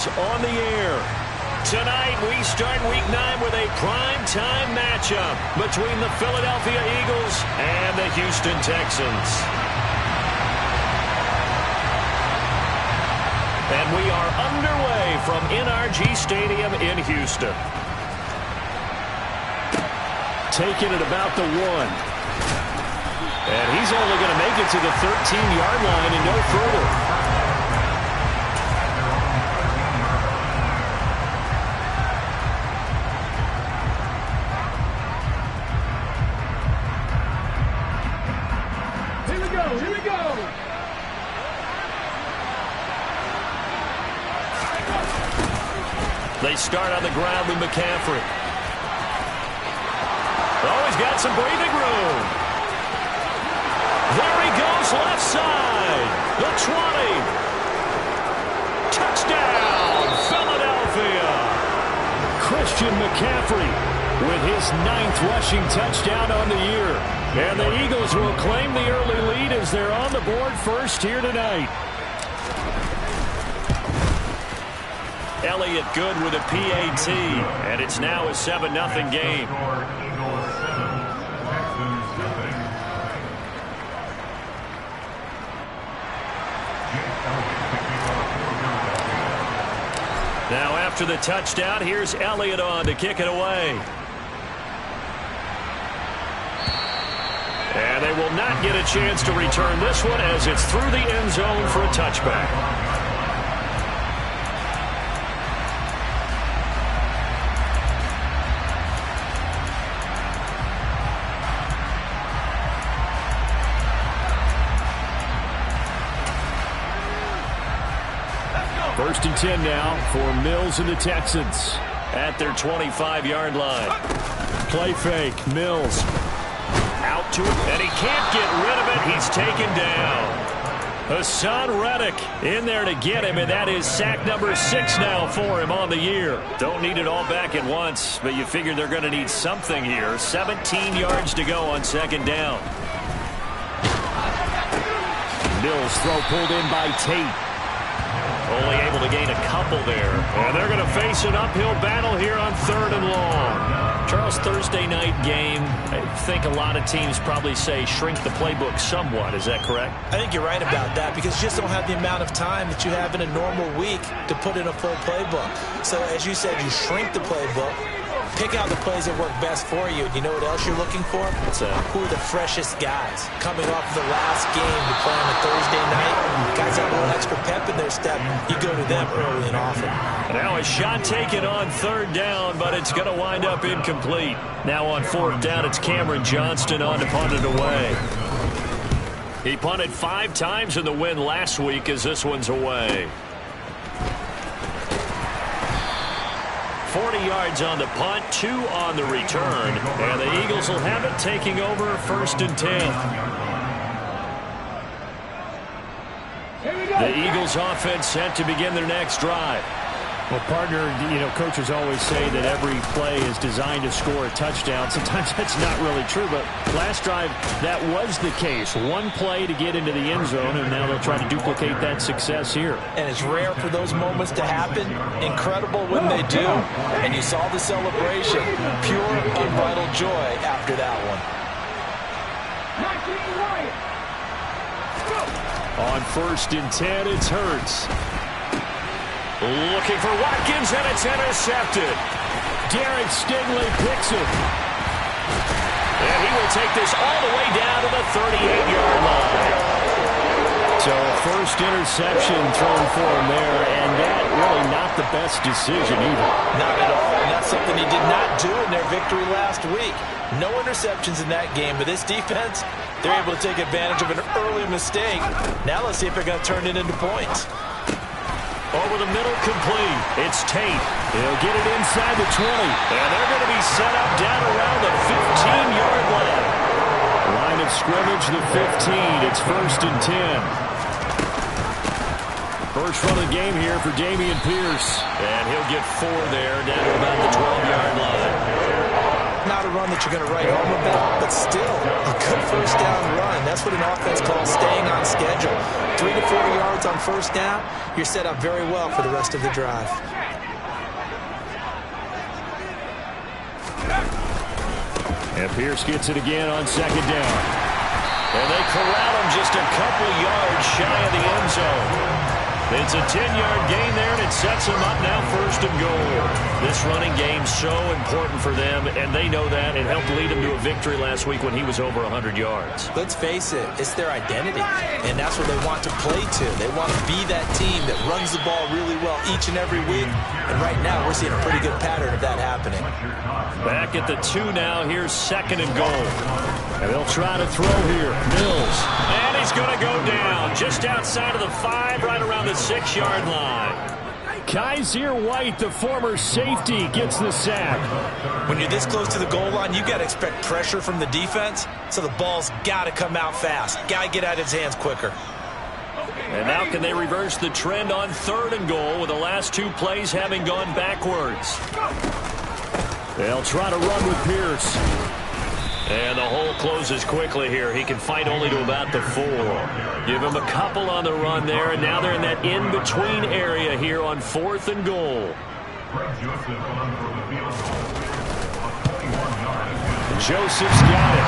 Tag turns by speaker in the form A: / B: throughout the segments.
A: On the air. Tonight we start week 9 with a prime-time matchup between the Philadelphia Eagles and the Houston Texans. And we are underway from NRG Stadium in Houston. Taking it about the 1. And he's only going to make it to the 13-yard line and no further. They start on the ground with McCaffrey. Oh, he's got some breathing room. There he goes, left side. The 20. Touchdown, Philadelphia. Christian McCaffrey with his 9th rushing touchdown on the year. And the Eagles will claim the early lead as they're on the board first here tonight. Elliott good with a PAT, and it's now a 7-0 game. Now after the touchdown, here's Elliott on to kick it away. And they will not get a chance to return this one as it's through the end zone for a touchback. First and 10 now for Mills and the Texans at their 25-yard line. Play fake. Mills out to it, and he can't get rid of it. He's taken down. Hassan Reddick in there to get him, and that is sack number 6 now for him on the year. Don't need it all back at once, but you figure they're going to need something here. 17 yards to go on second down. Mills throw pulled in by Tate. Only able to gain a couple there. And they're going to face an uphill battle here on 3rd and long. Charles, Thursday night game, I think a lot of teams probably say shrink the playbook somewhat. Is that correct?
B: I think you're right about that because you just don't have the amount of time that you have in a normal week to put in a full playbook. So as you said, you shrink the playbook. Pick out the plays that work best for you. You know what else you're looking for? Who are the freshest guys? Coming off the last game to play on a Thursday night, guys have a little extra pep in their step. You go to them early and often.
A: Now a shot taken on 3rd down, but it's going to wind up incomplete. Now on 4th down, it's Cameron Johnston on to punt it away. He punted 5 times in the win last week as this one's away. 40 yards on the punt, 2 on the return. And the Eagles will have it taking over 1st and 10. The Eagles offense set to begin their next drive.
C: Well, partner, coaches always say that every play is designed to score a touchdown. Sometimes that's not really true, but last drive, that was the case. One play to get into the end zone, and now they'll try to duplicate that success here.
B: And it's rare for those moments to happen. Incredible when they do. And you saw the celebration. Pure, unbridled joy after that one.
A: On 1st and 10, it's Hurts. Looking for Watkins, and it's intercepted.
C: Derek Stingley picks it.
A: And he will take this all the way down to the 38-yard line.
C: So first interception thrown for him there, and that really not the best decision either.
B: Not at all, and that's something he did not do in their victory last week. No interceptions in that game, but this defense, they're able to take advantage of an early mistake. Now let's see if they're going to turn it into points.
A: Over the middle, complete. It's Tate. He'll get it inside the 20. And they're going to be set up down around the 15-yard line. Line of scrimmage, the 15. It's 1st and 10. First run of the game here for Dameon Pierce. And he'll get 4 there, down to about the 12-yard line.
B: Not a run that you're going to write home about, but still a good first down run. That's what an offense calls staying on schedule. 3 to 4 yards on first down, you're set up very well for the rest of the drive.
C: And Pierce gets it again on second down.
A: And they corral him just a couple yards shy of the end zone. It's a 10-yard gain there, and it sets them up now first and goal. This running game so important for them, and they know that. It helped lead them to a victory last week when he was over 100 yards.
B: Let's face it, it's their identity, and that's what they want to play to. They want to be that team that runs the ball really well each and every week, and right now we're seeing a pretty good pattern of that happening.
A: Back at the 2 now. Here's second and goal.
C: And they'll try to throw here. Mills.
A: And he's going to go down just outside of the 5, right around the 6-yard line.
C: Kaiser White, the former safety, gets the sack.
B: When you're this close to the goal line, you got to expect pressure from the defense, so the ball's got to come out fast. Got to get out of his hands quicker.
A: And now can they reverse the trend on third and goal with the last 2 plays having gone backwards?
C: They'll try to run with Pierce.
A: And the hole closes quickly here. He can fight only to about the 4. Give him a couple on the run there, and now they're in that in-between area here on 4th and goal.
C: Joseph's got it.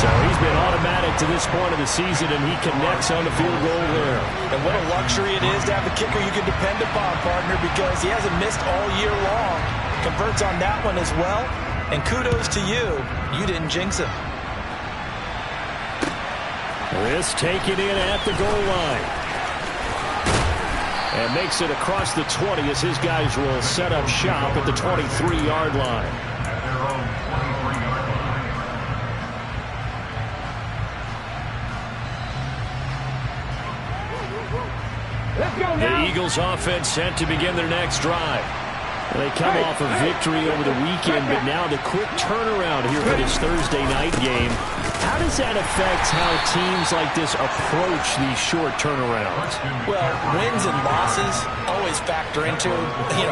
C: So he's been automatic to this point of the season, and he connects on the field goal there.
B: And what a luxury it is to have a kicker you can depend upon, partner, because he hasn't missed all year long. Converts on that one as well. And kudos to you. You didn't jinx him.
C: This taken in at the goal line. And makes it across the 20 as his guys will set up shop at the 23-yard line.
A: The Eagles offense set to begin their next drive.
C: They come off a victory over the weekend, but now the quick turnaround here for this Thursday night game. How does that affect how teams like this approach these short turnarounds?
B: Well, wins and losses always factor into,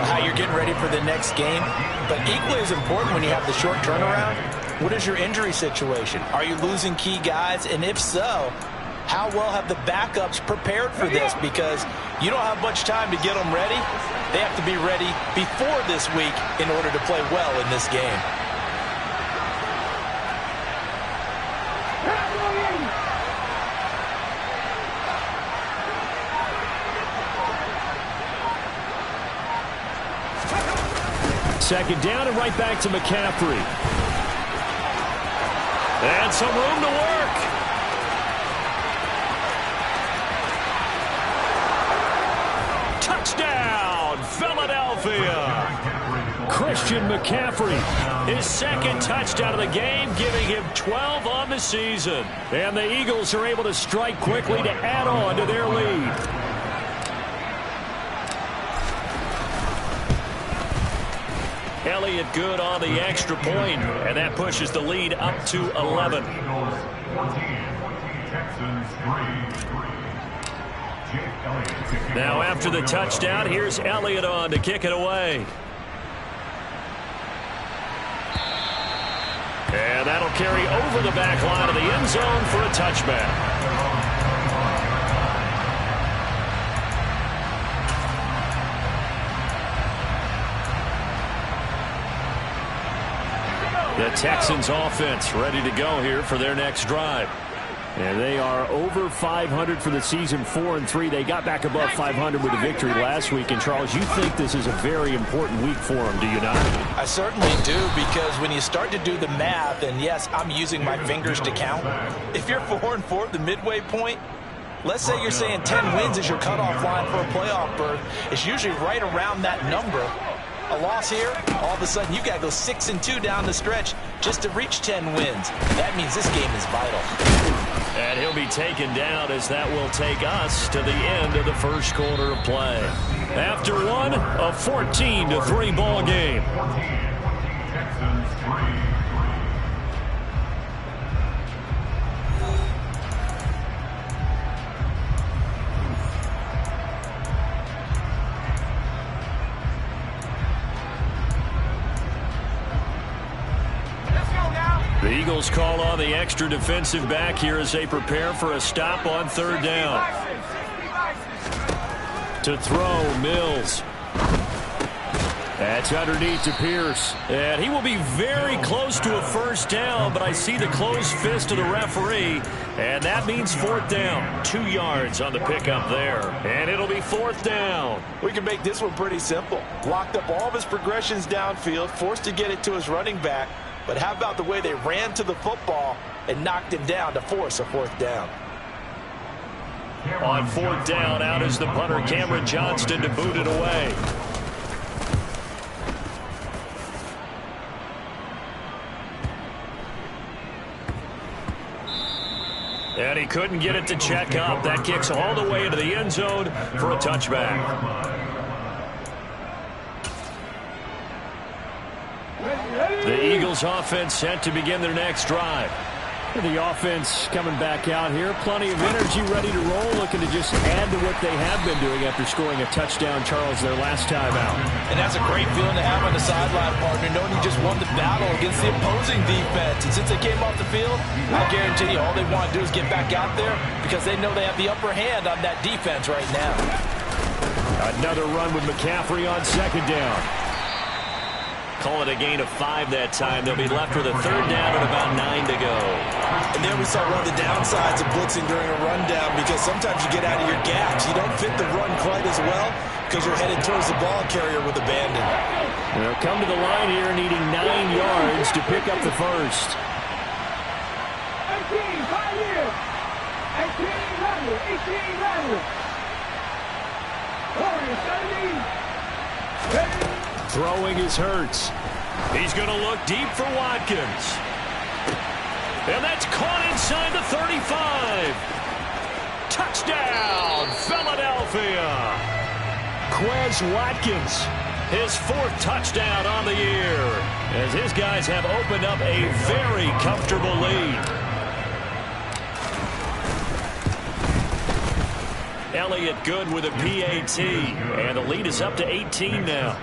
B: how you're getting ready for the next game. But equally as important when you have the short turnaround, what is your injury situation? Are you losing key guys? And if so, how well have the backups prepared for this? Because you don't have much time to get them ready. They have to be ready before this week in order to play well in this game.
C: Second down and right back to McCaffrey.
A: And some room to work. Touchdown, Philadelphia.
C: Christian McCaffrey.
A: His second touchdown of the game, giving him 12 on the season.
C: And the Eagles are able to strike quickly to add on to their lead.
A: Elliott good on the extra point, and that pushes the lead up to 11. Now after the touchdown, here's Elliott on to kick it away. And that'll carry over the back line of the end zone for a touchback. The Texans offense ready to go here for their next drive.
C: And they are over 500 for the season, 4-3. They got back above 500 with a victory last week. And, Charles, you think this is a very important week for them, do you not?
B: I certainly do, because when you start to do the math, and yes, I'm using my fingers to count. If you're 4-4 at the midway point, let's say you're saying 10 wins is your cutoff line for a playoff berth. It's usually right around that number. A loss here, all of a sudden you got to go 6-2 down the stretch just to reach 10 wins. That means this game is vital.
A: And he'll be taken down as that will take us to the end of the first quarter of play. After one, a 14-3 ball game. The Eagles call on the extra defensive back here as they prepare for a stop on third down. To throw, Mills. That's underneath to Pierce. And he will be very close to a first down, but I see the closed fist of the referee, and that means fourth down. 2 yards on the pickup there, and it'll be fourth down.
B: We can make this one pretty simple. Blocked up all of his progressions downfield, forced to get it to his running back, but how about the way they ran to the football and knocked him down to force a fourth down?
A: On fourth down, out is the punter, Cameron Johnston, to boot it away. And he couldn't get it to check up. That kicks all the way into the end zone for a touchback. The Eagles offense set to begin their next drive.
C: The offense coming back out here. Plenty of energy, ready to roll, looking to just add to what they have been doing after scoring a touchdown, Charles, their last time out.
B: And that's a great feeling to have on the sideline, partner, knowing you just won the battle against the opposing defense. And since they came off the field, I guarantee you all they want to do is get back out there because they know they have the upper hand on that defense right now.
C: Another run with McCaffrey on second down.
A: Call it a gain of 5 that time. They'll be left with a third down and about 9 to go.
B: And there we saw one of the downsides of blitzing during a rundown because sometimes you get out of your gaps. You don't fit the run quite as well because you're headed towards the ball carrier with abandon.
C: They'll come to the line here needing 9 yards to pick up the first.
D: 18, 5 years. 18 runners. 17.
C: Throwing is Hurts.
A: He's going to look deep for Watkins. And that's caught inside the 35. Touchdown, Philadelphia.
C: Quez Watkins.
A: His 4th touchdown on the year, as his guys have opened up a very comfortable lead. Elliott good with a PAT, and the lead is up to 18 now.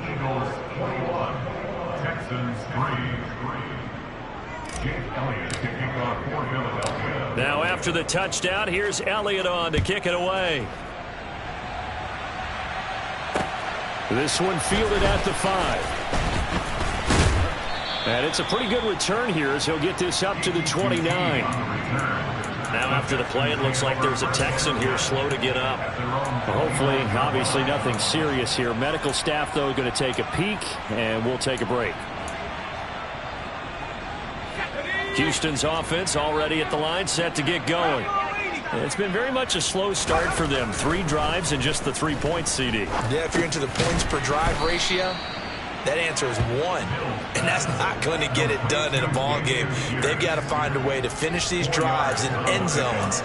E: Eagles 21, Texans 3. Jake Elliott to kick off for Philadelphia.
A: Now after the touchdown, here's Elliott on to kick it away.
C: This one fielded at the 5. And it's a pretty good return here as he'll get this up to the 29.
A: Now after the play, it looks like there's a Texan here slow to get up.
C: Hopefully, obviously nothing serious here. Medical staff, though, going to take a peek, and we'll take a break.
A: Houston's offense already at the line, set to get going. It's been very much a slow start for them. 3 drives and just the 3 points, CD.
B: Yeah, if you're into the points per drive ratio, that answer is 1, and that's not going to get it done in a ball game. They've got to find a way to finish these drives in end zones,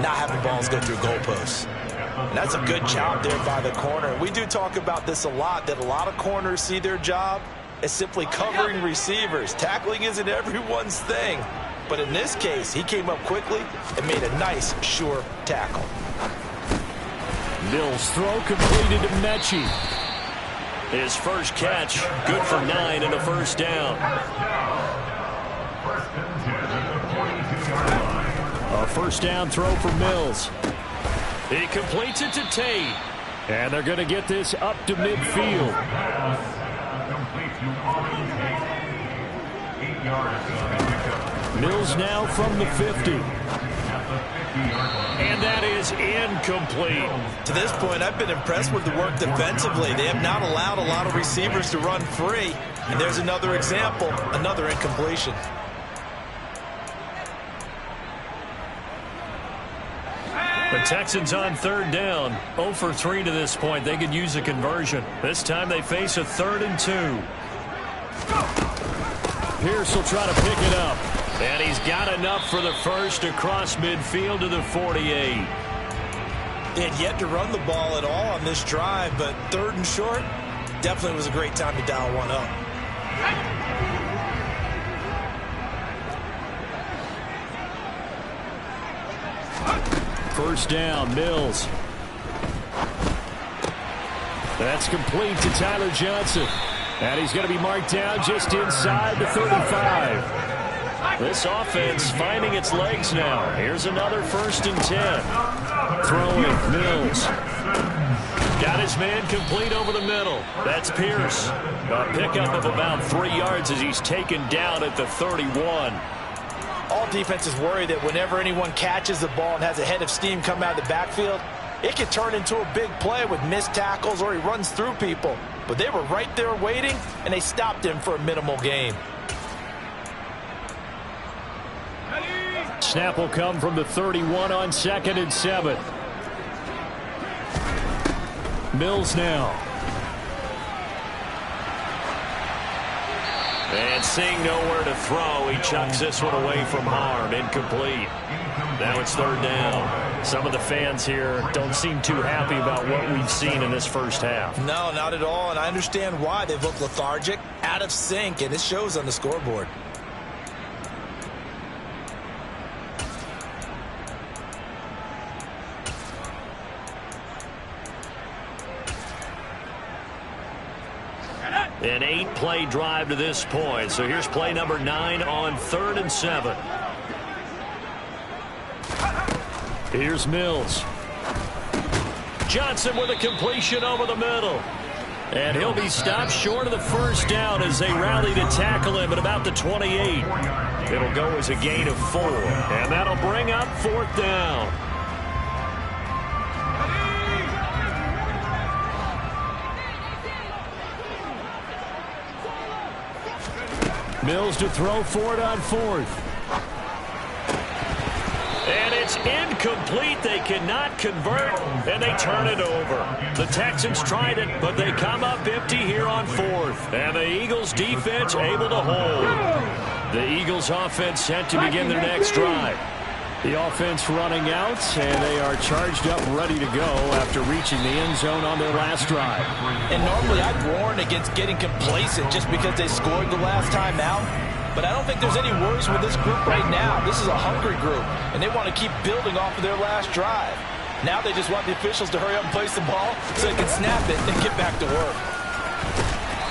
B: not having balls go through goalposts. And that's a good job there by the corner. We do talk about this a lot, that a lot of corners see their job as simply covering receivers. Tackling isn't everyone's thing, but in this case, he came up quickly and made a nice, sure tackle.
C: Mills throw completed to Mechie.
A: His first catch, good for 9 and a first down.
C: A first down throw for Mills.
A: He completes it to Tate.
C: And they're going to get this up to midfield. Mills now from the 50.
A: And that is incomplete.
B: To this point, I've been impressed with the work defensively. They have not allowed a lot of receivers to run free. And there's another example, another incompletion.
A: The Texans on third down. 0 for 3 to this point. They could use a conversion. This time they face a 3rd and 2.
C: Pierce will try to pick it up.
A: And he's got enough for the first across midfield to the 48.
B: They had yet to run the ball at all on this drive, but 3rd and short definitely was a great time to dial one up.
C: First down, Mills. That's complete to Tyler Johnson. And he's going to be marked down just inside the 35.
A: This offense finding its legs now. Here's another 1st and 10. Throwing, Mills. Got his man complete over the middle. That's Pierce. A pickup of about 3 yards as he's taken down at the 31.
B: All defenses worry that whenever anyone catches the ball and has a head of steam come out of the backfield, it can turn into a big play with missed tackles or he runs through people. But they were right there waiting, and they stopped him for a minimal gain.
C: Snap will come from the 31 on 2nd and 7. Mills now.
A: And seeing nowhere to throw, he chucks this one away from harm. Incomplete. Now it's 3rd down.
C: Some of the fans here don't seem too happy about what we've seen in this first half.
B: No, not at all, and I understand why. They've looked lethargic, out of sync, and it shows on the scoreboard.
A: An 8-play drive to this point. So here's play number 9 on 3rd and 7.
C: Here's Mills.
A: Johnson with a completion over the middle. And he'll be stopped short of the 1st down as they rally to tackle him at about the 28. It'll go as a gain of 4. And that'll bring up 4th down.
C: Mills to throw for it on 4th.
A: And it's incomplete. They cannot convert, and they turn it over. The Texans tried it, but they come up empty here on 4th. And the Eagles defense able to hold. The Eagles offense set to begin their next drive.
C: The offense running out, and they are charged up, ready to go after reaching the end zone on their last drive.
B: And normally I'd warn against getting complacent just because they scored the last time out. But I don't think there's any worries with this group right now. This is a hungry group, and they want to keep building off of their last drive. Now they just want the officials to hurry up and place the ball so they can snap it and get back to work.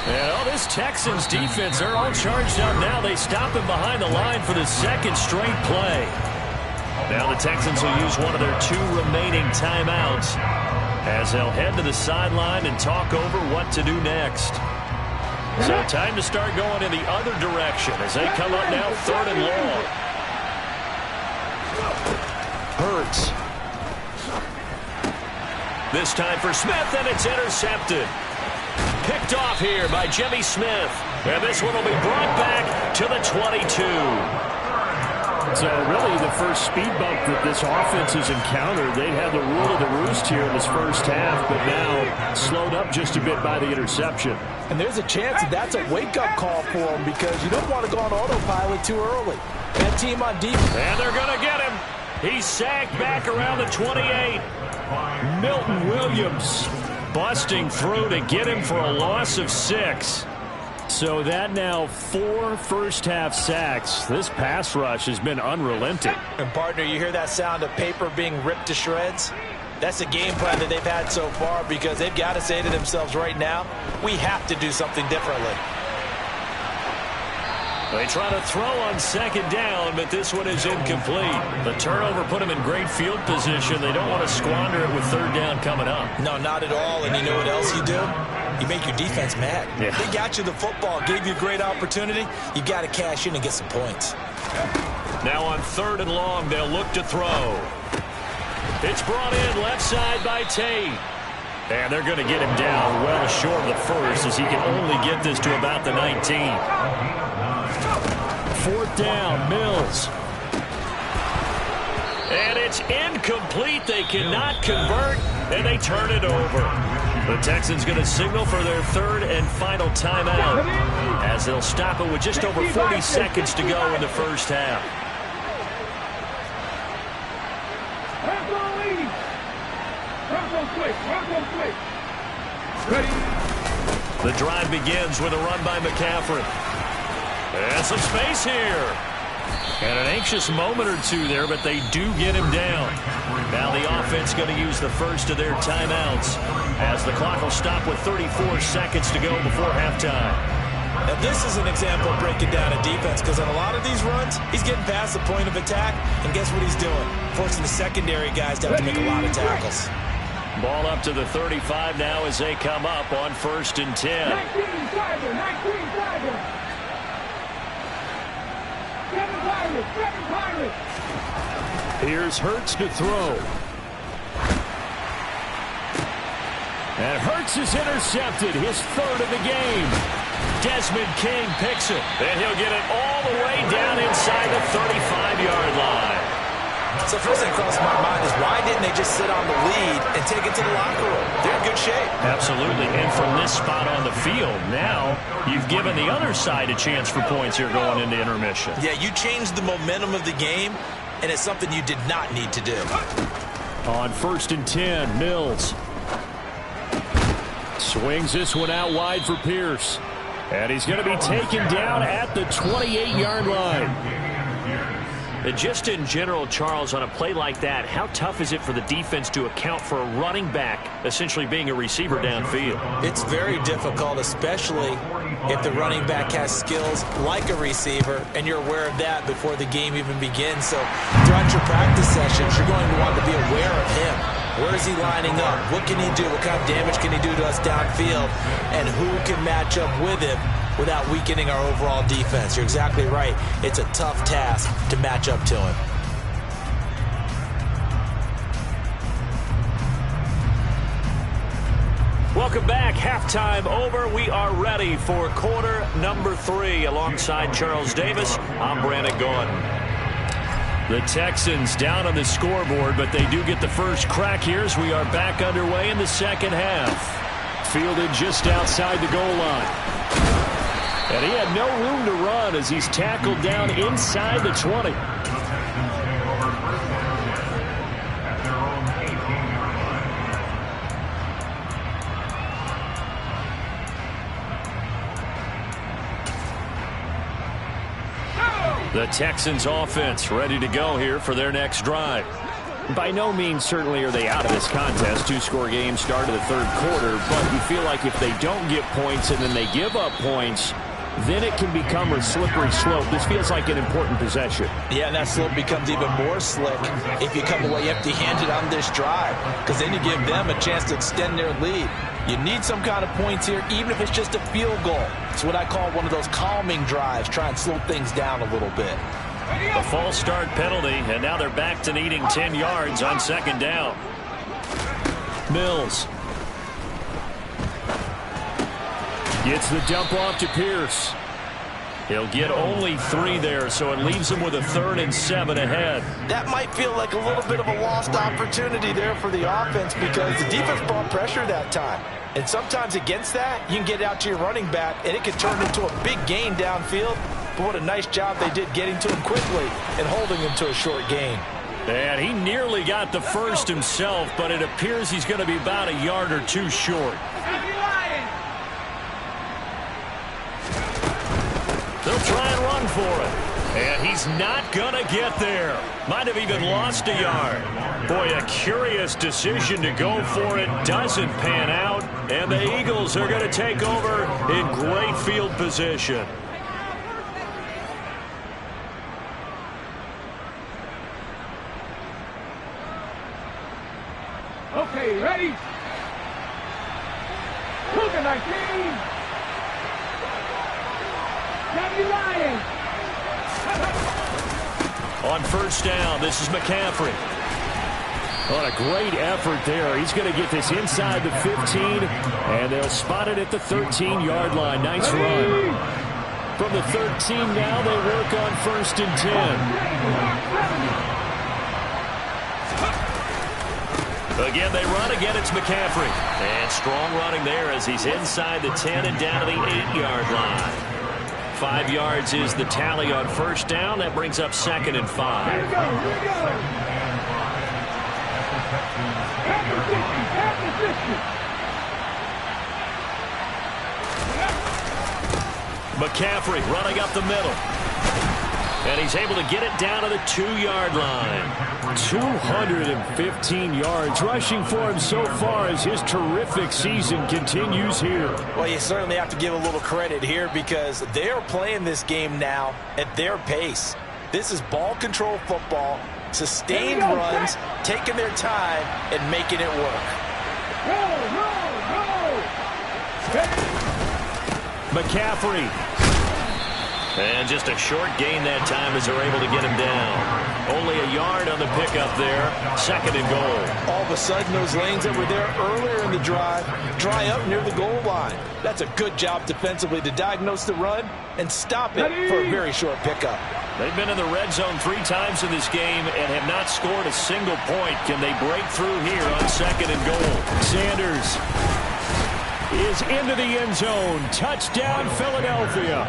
A: Well, this Texans defense, they're all charged up now. They stop him behind the line for the 2nd straight play. Now the Texans will use one of their 2 remaining timeouts as they'll head to the sideline and talk over what to do next. So time to start going in the other direction as they come up now 3rd and long. Hurts. This time for Smith, and it's intercepted. Picked off here by Jimmy Smith. And this one will be brought back to the 22.
C: So really the first speed bump that this offense has encountered. They had the rule of the roost here in this first half, but now slowed up just a bit by the interception.
B: And there's a chance that that's a wake-up call for them because you don't want to go on autopilot too early. That team on defense.
A: And they're going to get him. He's sacked back around the 28.
C: Milton Williams
A: busting through to get him for a loss of 6.
C: So that now 4 first-half sacks. This pass rush has been unrelenting.
B: And, partner, you hear that sound of paper being ripped to shreds? That's the game plan that they've had so far because they've got to say to themselves right now, we have to do something differently.
A: They try to throw on 2nd down, but this one is incomplete. The turnover put them in great field position. They don't want to squander it with 3rd down coming up.
B: No, not at all. And you know what else you do? You make your defense mad.
A: Yeah.
B: They got you the football, gave you a great opportunity. You got to cash in and get some points.
A: Now on 3rd and long, they'll look to throw. It's brought in left side by Tate. And they're going to get him down well short of the 1st as he can only get this to about the 19.
C: 4th down, Mills.
A: And it's incomplete. They cannot convert, and they turn it over. The Texans going to signal for their 3rd and final timeout as they'll stop it with just over 40 seconds to go in the first half. The drive begins with a run by McCaffrey. And some space here. And an anxious moment or 2 there, but they do get him down. Now the offense going to use the first of their timeouts as the clock will stop with 34 seconds to go before halftime.
B: Now, this is an example of breaking down a defense because on a lot of these runs, he's getting past the point of attack, and guess what he's doing? Forcing the secondary guys to have to make a lot of tackles.
A: Ball up to the 35 now as they come up on 1st and 10.
D: 19 Tiger. Seven Pirates.
A: Here's Hurts to throw. And Hurts is intercepted, his 3rd of the game. Desmond King picks it, and he'll get it all the way down inside the 35-yard line.
B: So first thing across my mind is why didn't they just sit on the lead and take it to the locker room? They're in good shape.
A: Absolutely, and from this spot on the field, now you've given the other side a chance for points here going into intermission.
B: Yeah, you changed the momentum of the game, and it's something you did not need to do.
A: On 1st and 10, Mills swings this one out wide for Pierce. And he's going to be taken down at the 28-yard line. And just in general, Charles, on a play like that, how tough is it for the defense to account for a running back essentially being a receiver downfield?
B: It's very difficult, especially if the running back has skills like a receiver, and you're aware of that before the game even begins. So throughout your practice sessions, you're going to want to be aware of him. Where is he lining up? What can he do? What kind of damage can he do to us downfield? And who can match up with him without weakening our overall defense? You're exactly right. It's a tough task to match up to him.
A: Welcome back. Halftime over. We are ready for quarter number 3. Alongside Charles Davis, I'm Brandon Gaudin. The Texans down on the scoreboard, but they do get the first crack here as we are back underway in the second half. Fielded just outside the goal line. And he had no room to run as he's tackled down inside the 20. The Texans offense ready to go here for their next drive. By no means certainly are they out of this contest. 2-score game start of the 3rd quarter, but you feel like if they don't get points and then they give up points, then it can become a slippery slope. This feels like an important possession.
B: Yeah, and that slope becomes even more slick if you come away empty-handed on this drive, because then you give them a chance to extend their lead. You need some kind of points here, even if it's just a field goal. It's what I call one of those calming drives, try and slow things down a little bit.
A: A false start penalty, and now they're back to needing 10 yards on 2nd down. Mills gets the dump off to Pierce. He'll get only 3 there, so it leaves him with a 3rd and 7 ahead.
B: That might feel like a little bit of a lost opportunity there for the offense because the defense brought pressure that time. And sometimes against that, you can get out to your running back, and it can turn into a big gain downfield. But what a nice job they did getting to him quickly and holding him to a short gain.
A: And he nearly got the first himself, but it appears he's going to be about a yard or 2 short. They'll try and run for it. And he's not going to get there. Might have even lost a yard. Boy, a curious decision to go for it. Doesn't pan out. And the Eagles are going to take over in great field position.
D: Okay, ready? Cougar 19. Johnny Lions.
A: On 1st down, this is McCaffrey. What a great effort there. He's going to get this inside the 15, and they'll spot it at the 13-yard line. Nice run. From the 13 now, they work on 1st and 10. Again, they run. Again, it's McCaffrey. And strong running there as he's inside the 10 and down to the 8-yard line. 5 yards is the tally on 1st down. That brings up 2nd and 5. McCaffrey running up the middle. And he's able to get it down to the 2-yard line.
C: 215 yards rushing for him so far as his terrific season continues here.
B: Well, you certainly have to give a little credit here because they're playing this game now at their pace. This is ball control football, sustained runs, taking their time and making it work.
C: McCaffrey.
A: And just a short gain that time as they're able to get him down. Only a yard on the pickup there. 2nd and goal.
B: All of a sudden, those lanes that were there earlier in the drive dry up near the goal line. That's a good job defensively to diagnose the run and stop it for a very short pickup.
A: They've been in the red zone 3 times in this game and have not scored a single point. Can they break through here on 2nd and goal?
C: Sanders is into the end zone. Touchdown, Philadelphia.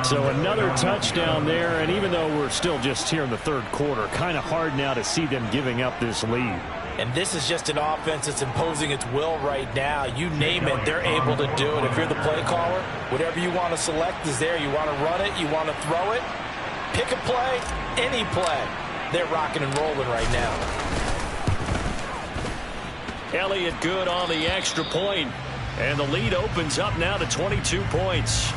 C: So another touchdown there, and even though we're still just here in the 3rd quarter, kind of hard now to see them giving up this lead.
B: And this is just an offense that's imposing its will right now. You name it, they're able to do it. If you're the play caller, whatever you want to select is there. You want to run it, you want to throw it, pick a play, any play. They're rocking and rolling right now.
A: Elliott good on the extra point, and the lead opens up now to 22 points.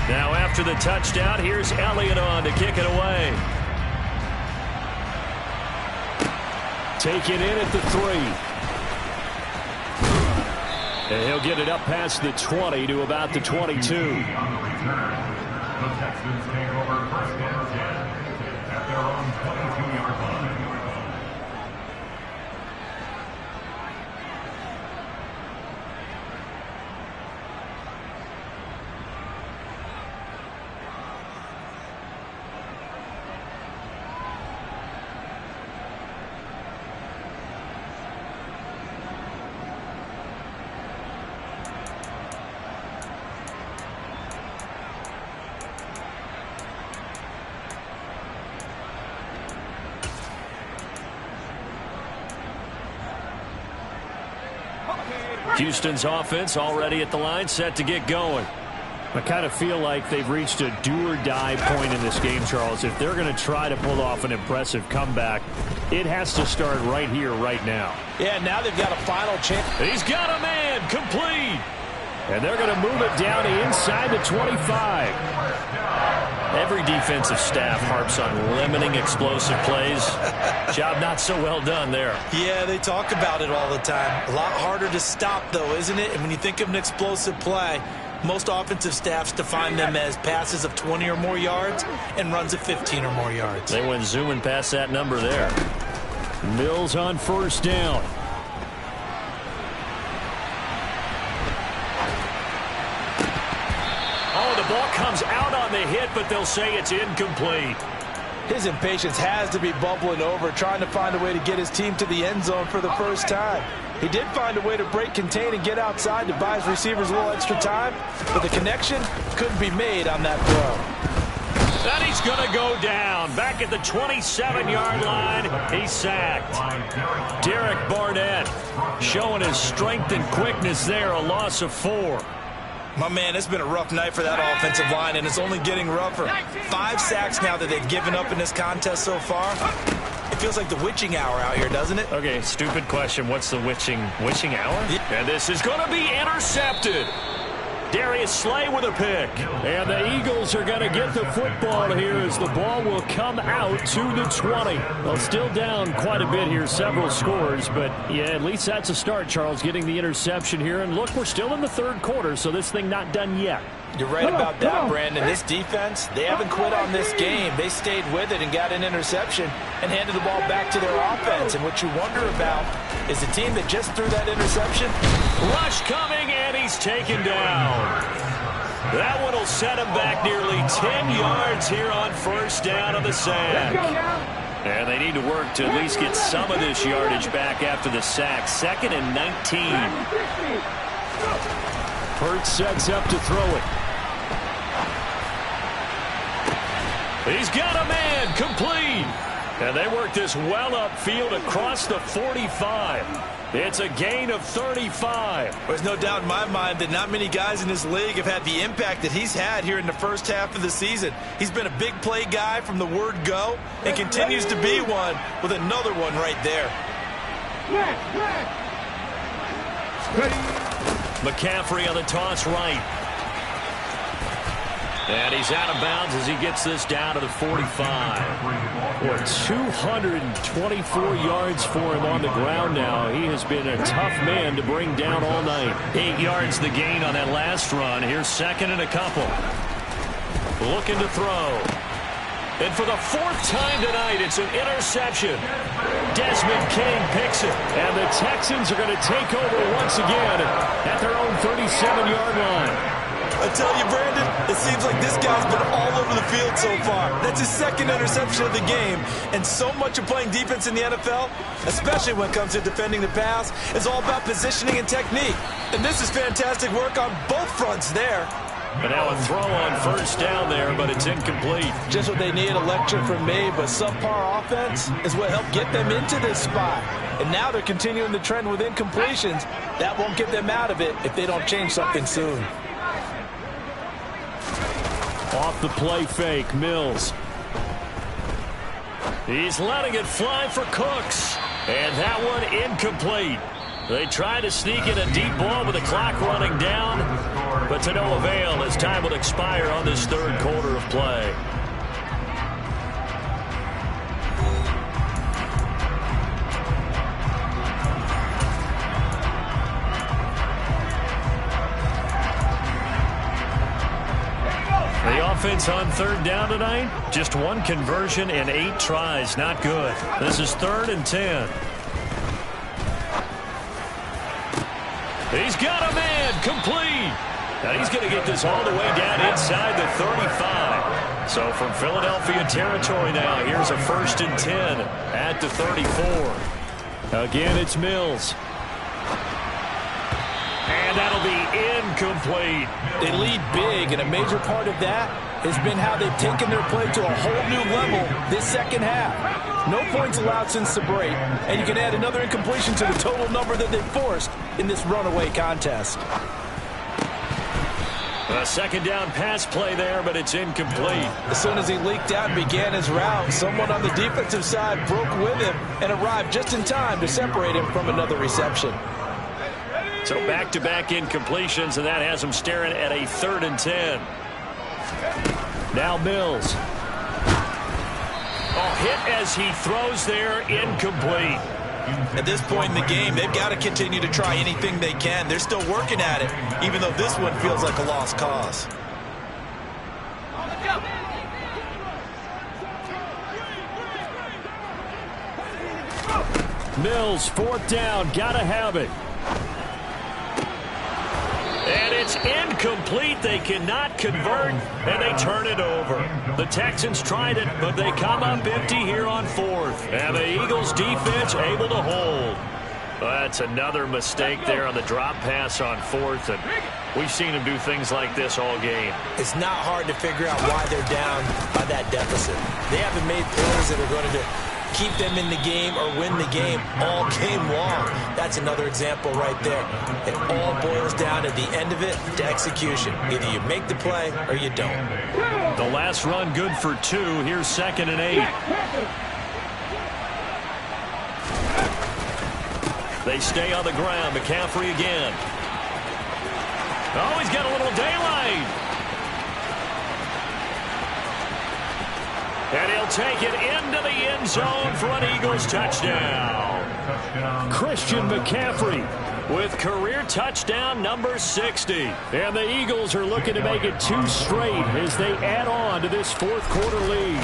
A: Now after the touchdown, here's Elliott on to kick it away.
C: Take it in at the 3. And he'll get it up past the 20 to about the 22.
E: On the return, the Texans take over 1st and 10 at their own 22-yard line.
A: Houston's offense already at the line, set to get going.
C: I kind of feel like they've reached a do-or-die point in this game, Charles. If they're going to try to pull off an impressive comeback, it has to start right here, right now.
B: Yeah, now they've got a final chance.
A: He's got a man, complete.
C: And they're going to move it down to inside the 25.
A: Every defensive staff harps on limiting explosive plays. Job not so well done there.
B: Yeah, they talk about it all the time. A lot harder to stop, though, isn't it? And when you think of an explosive play, most offensive staffs define them as passes of 20 or more yards and runs of 15 or more yards.
A: They went zooming past that number there.
C: Mills on 1st down.
A: Oh, the ball comes out on the hit, but they'll say it's incomplete.
B: His impatience has to be bubbling over, trying to find a way to get his team to the end zone for the first time. He did find a way to break contain and get outside to buy his receivers a little extra time, but the connection couldn't be made on that throw.
A: And he's going to go down. Back at the 27-yard line, he's sacked. Derek Barnett showing his strength and quickness there, a loss of 4.
B: My man, it's been a rough night for that offensive line, and it's only getting rougher. 5 sacks now that they've given up in this contest so far. It feels like the witching hour out here, doesn't it?
A: Okay, stupid question. What's the witching hour?
B: Yeah.
A: And this is going to be intercepted. Darius Slay with a pick.
C: And the Eagles are going to get the football here as the ball will come out to the 20. Well, still down quite a bit here, several scores, but yeah, at least that's a start, Charles, getting the interception here. And look, we're still in the 3rd quarter, so this thing not done yet.
B: You're right about that, Brandon. This defense, they haven't quit on this game. They stayed with it and got an interception and handed the ball back to their offense. And what you wonder about is the team that just threw that interception.
A: Rush coming, and he's taken down. That one will set him back nearly 10 yards here on 1st down of the sack. And they need to work to at least get some of this yardage back after the sack. 2nd and 19.
C: Hurts sets up to throw it.
A: He's got a man, complete. And they work this well upfield across the 45. It's a gain of 35.
B: There's no doubt in my mind that not many guys in this league have had the impact that he's had here in the first half of the season. He's been a big play guy from the word go and continues to be one with another one right there.
A: McCaffrey on the toss right. And he's out of bounds as he gets this down to the 45.
C: Boy, 224 yards for him on the ground now. He has been a tough man to bring down all night.
A: 8 yards the gain on that last run. Here's 2nd and a couple. Looking to throw. And for the 4th time tonight, it's an interception. Desmond King picks it.
C: And the Texans are going to take over once again at their own 37-yard line.
B: I tell you, Brandon, it seems like this guy's been all over the field so far. That's his 2nd interception of the game. And so much of playing defense in the NFL, especially when it comes to defending the pass, is all about positioning and technique. And this is fantastic work on both fronts there.
A: But now a throw on 1st down there, but it's incomplete.
B: Just what they need, a lecture from me, but subpar offense is what helped get them into this spot. And now they're continuing the trend with incompletions. That won't get them out of it if they don't change something soon.
C: Off the play fake, Mills.
A: He's letting it fly for Cooks. And that one incomplete. They try to sneak in a deep ball with the clock running down, but to no avail as time will expire on this 3rd quarter of play. The offense on 3rd down tonight, just 1 conversion and 8 tries. Not good. This is 3rd and 10. He's got a man, complete. Now he's going to get this all the way down inside the 35. So from Philadelphia territory now, here's a 1st and 10 at the 34.
C: Again, it's Mills.
A: And that'll be incomplete.
B: They lead big, and a major part of that has been how they've taken their play to a whole new level this 2nd half. No points allowed since the break, and you can add another incompletion to the total number that they've forced in this runaway contest.
A: A 2nd down pass play there, but it's incomplete.
B: As soon as he leaked out and began his route, someone on the defensive side broke with him and arrived just in time to separate him from another reception.
A: So back-to-back incompletions, and that has him staring at a 3rd and 10.
C: Now Mills.
A: Oh, hit as he throws there, incomplete.
B: At this point in the game, they've got to continue to try anything they can. They're still working at it, even though this one feels like a lost cause.
C: Mills, 4th down, gotta have it.
A: And it's incomplete. They cannot convert, and they turn it over. The Texans tried it, but they come up empty here on 4th. And the Eagles' defense able to hold. That's another mistake there on the drop pass on 4th, and we've seen them do things like this all game.
B: It's not hard to figure out why they're down by that deficit. They haven't made plays that are going to keep them in the game or win the game all game long. That's another example right there. It all boils down at the end of it to execution. Either you make the play or you don't.
A: The last run good for 2. Here's 2nd and 8. They stay on the ground. McCaffrey again. Oh, he's got a little daylight. And he'll take it into the end zone for an Eagles touchdown.
C: Christian McCaffrey
A: with career touchdown number 60.
C: And the Eagles are looking to make it 2 straight as they add on to this 4th quarter lead.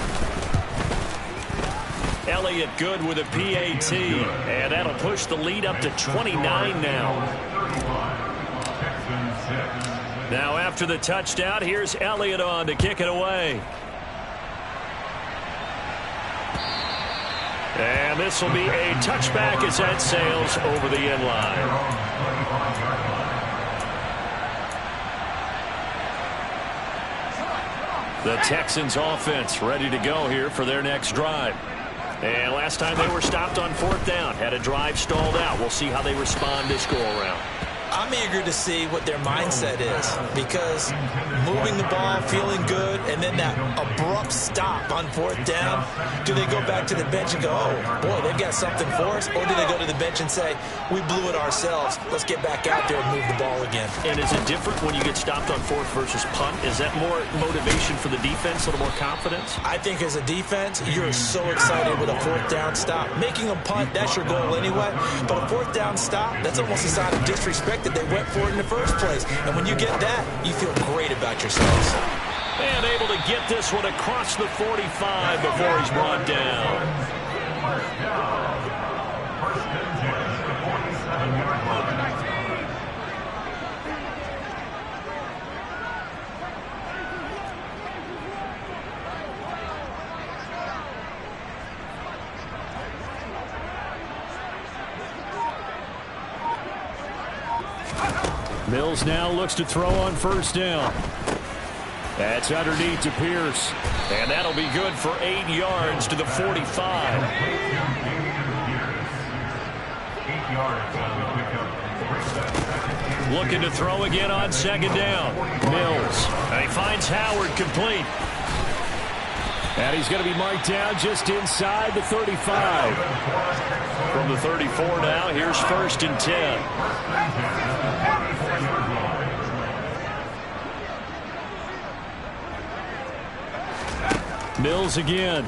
A: Elliott good with a PAT, and that'll push the lead up to 29 now. Now after the touchdown, here's Elliott on to kick it away. And this will be a touchback as that sails over the end line. The Texans offense ready to go here for their next drive. And last time they were stopped on 4th down, had a drive stalled out. We'll see how they respond this go-around.
B: I'm eager to see what their mindset is, because moving the ball, feeling good, and then that abrupt stop on 4th down, do they go back to the bench and go, oh, boy, they've got something for us, or do they go to the bench and say, we blew it ourselves, let's get back out there and move the ball again?
A: And is it different when you get stopped on 4th versus punt? Is that more motivation for the defense, a little more confidence?
B: I think as a defense, you're so excited with a 4th down stop. Making a punt, that's your goal anyway, but a 4th down stop, that's almost a sign of disrespect that they went for it in the first place. And when you get that, you feel great about yourselves.
A: And able to get this one across the 45 before he's brought down.
E: First and 10 at the 47-yard line.
C: Mills now looks to throw on 1st down. That's underneath to Pierce.
A: And that'll be good for 8 yards to the 45.
E: 8 yards on the pickup.
A: Looking to throw again on 2nd down. Mills. And he finds Howard complete.
C: And he's going to be marked down just inside the 35.
A: From the 34 now, here's 1st and 10.
C: Mills again.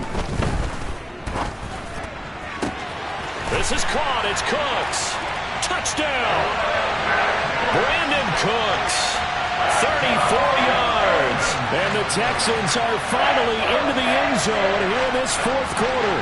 A: This is caught. It's Cooks. Touchdown. Brandon Cooks. 34 yards.
C: And the Texans are finally into the end zone here in this 4th quarter.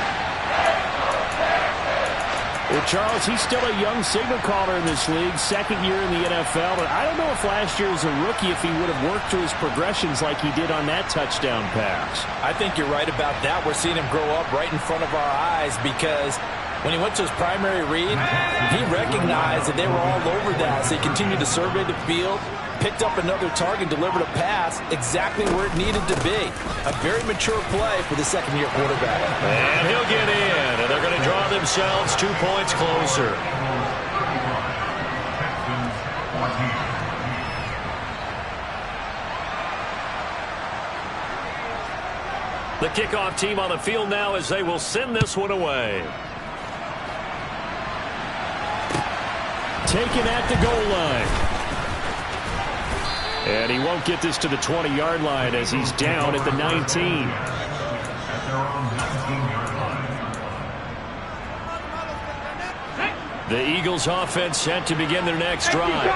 C: Well, Charles, he's still a young signal caller in this league, 2nd year in the NFL. But I don't know if last year as a rookie, if he would have worked through his progressions like he did on that touchdown pass.
F: I think you're right about that. We're seeing him grow up right in front of our eyes, because when he went to his primary read, he recognized that they were all over that. So he continued to survey the field, picked up another target, delivered a pass exactly where it needed to be. A very mature play for the 2nd-year quarterback.
A: And he'll get in, and they're going to draw themselves 2 points closer. The kickoff team on the field now as they will send this one away.
C: Taken at the goal line. And he won't get this to the 20-yard line as he's down at the 19.
E: At their own 19-yard line.
A: The Eagles offense set to begin their next drive.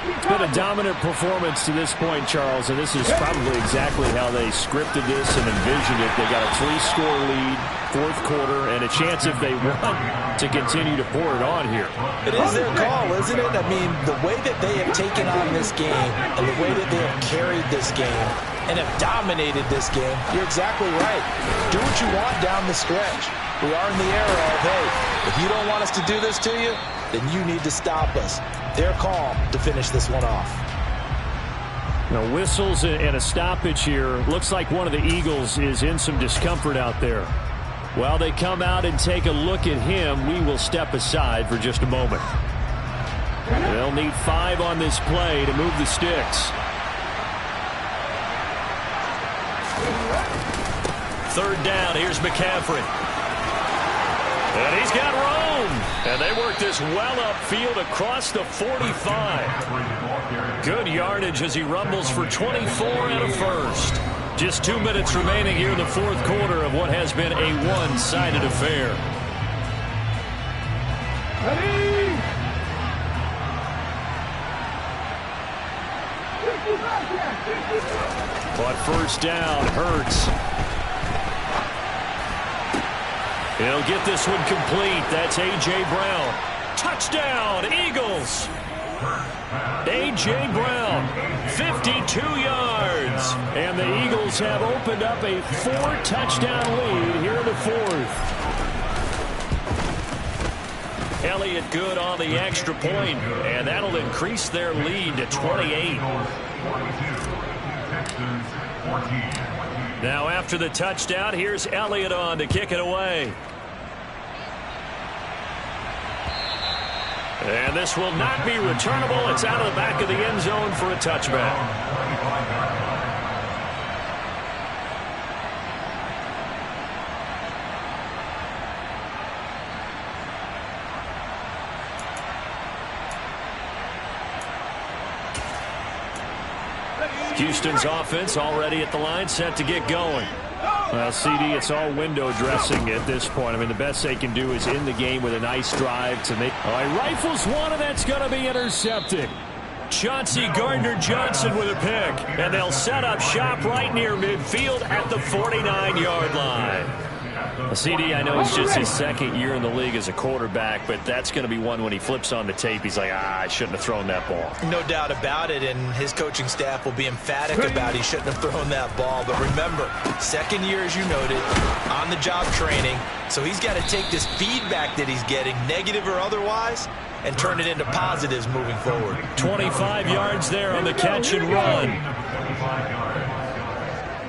C: It's been a dominant performance to this point, Charles, and this is probably exactly how they scripted this and envisioned it. They got a 3-score lead, 4th quarter, and a chance if they want to continue to pour it on here.
B: It is their call, isn't it? I mean, the way that they have taken on this game and the way that they have carried this game and have dominated this game, you're exactly right. Do what you want down the stretch. We are in the era of, hey, if you don't want us to do this to you, then you need to stop us. Their call to finish this one off.
C: Now, whistles and a stoppage here. Looks like one of the Eagles is in some discomfort out there. While they come out and take a look at him, we will step aside for just a moment. They'll need 5 on this play to move the sticks.
A: 3rd down. Here's McCaffrey. And he's got room. And they work this well upfield across the 45. Good yardage as he rumbles for 24 and a first. Just 2 minutes remaining here in the 4th quarter of what has been a one-sided affair.
D: Ready?
C: But 1st down, Hurts.
A: He'll get this one complete. That's A.J. Brown. Touchdown, Eagles. A.J. Brown, 52 yards.
C: And the Eagles have opened up a 4-touchdown lead here in the 4th.
A: Elliott good on the extra point, and that'll increase their lead to 28. Now after the touchdown, here's Elliott on to kick it away. And this will not be returnable. It's out of the back of the end zone for a touchback. Houston's offense already at the line, set to get going. Well, CD, it's all window dressing at this point. I mean, the best they can do is in the game with a nice drive to make.
C: All right, rifles one, and that's going to be intercepted.
A: Chauncey Gardner-Johnson with a pick. And they'll set up shop right near midfield at the 49-yard line. CD, I know it's just his second year in the league as a quarterback, but that's going to be one when he flips on the tape. He's like, I shouldn't have thrown that ball.
B: No doubt about it, and his coaching staff will be emphatic about he shouldn't have thrown that ball. But remember, second year, as you noted, on-the-job training, so he's got to take this feedback that he's getting, negative or otherwise, and turn it into positives moving forward.
A: 25 yards there on the catch and run.
E: 25 yards.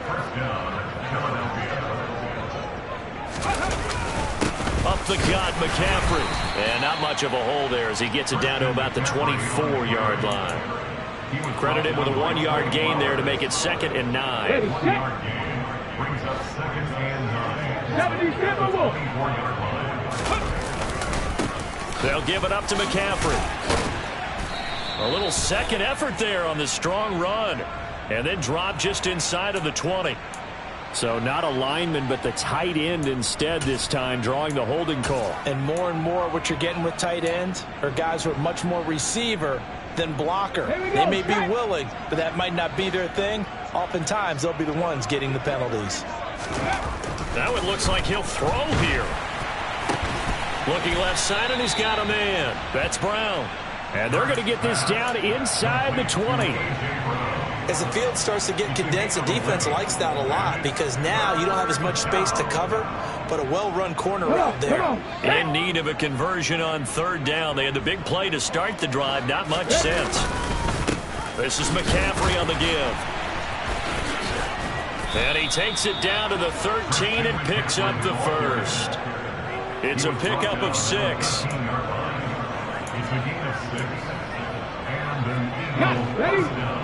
E: First down, Philadelphia.
A: Up the gut, McCaffrey. And not much of a hole there as he gets it down to about the 24-yard line. Credited with a 1-yard gain there to make it 2nd and 9.
E: Brings up 2nd and 9. 24-yard line.
A: They'll give it up to McCaffrey. A little second effort there on the strong run. And then drop just inside of the 20.
C: So not a lineman, but the tight end instead this time, drawing the holding call.
B: And more what you're getting with tight ends are guys who are much more receiver than blocker. They may be willing, but that might not be their thing. Oftentimes, they'll be the ones getting the penalties.
A: That one looks like he'll throw here. Looking left side, and he's got a man. That's Brown.
C: And they're going to get this down inside the 20.
B: As the field starts to get condensed, the defense likes that a lot because now you don't have as much space to cover, but a well-run corner out there.
A: In need of a conversion on 3rd down. They had the big play to start the drive. Not much sense. This is McCaffrey on the give. And he takes it down to the 13 and picks up the first. It's a pickup of 6.
E: It's a gain of 6. And an Eagle first down.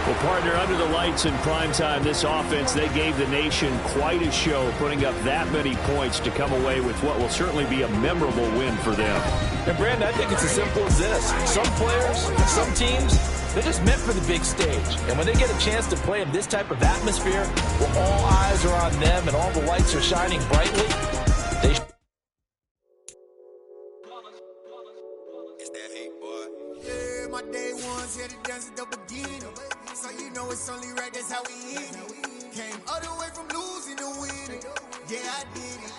C: Well, partner, under the lights in primetime, this offense, they gave the nation quite a show, putting up that many points to come away with what will certainly be a memorable win for them.
B: And, Brandon, I think it's as simple as this. Some players, some teams, they're just meant for the big stage. And when they get a chance to play in this type of atmosphere where all eyes are on them and all the lights are shining brightly, they
G: It's that hate, boy. Yeah, my day ones here to dance at the beginning. So you know it's only right, that's how we eat it. Came all the way from losing to winning. Yeah, I did it.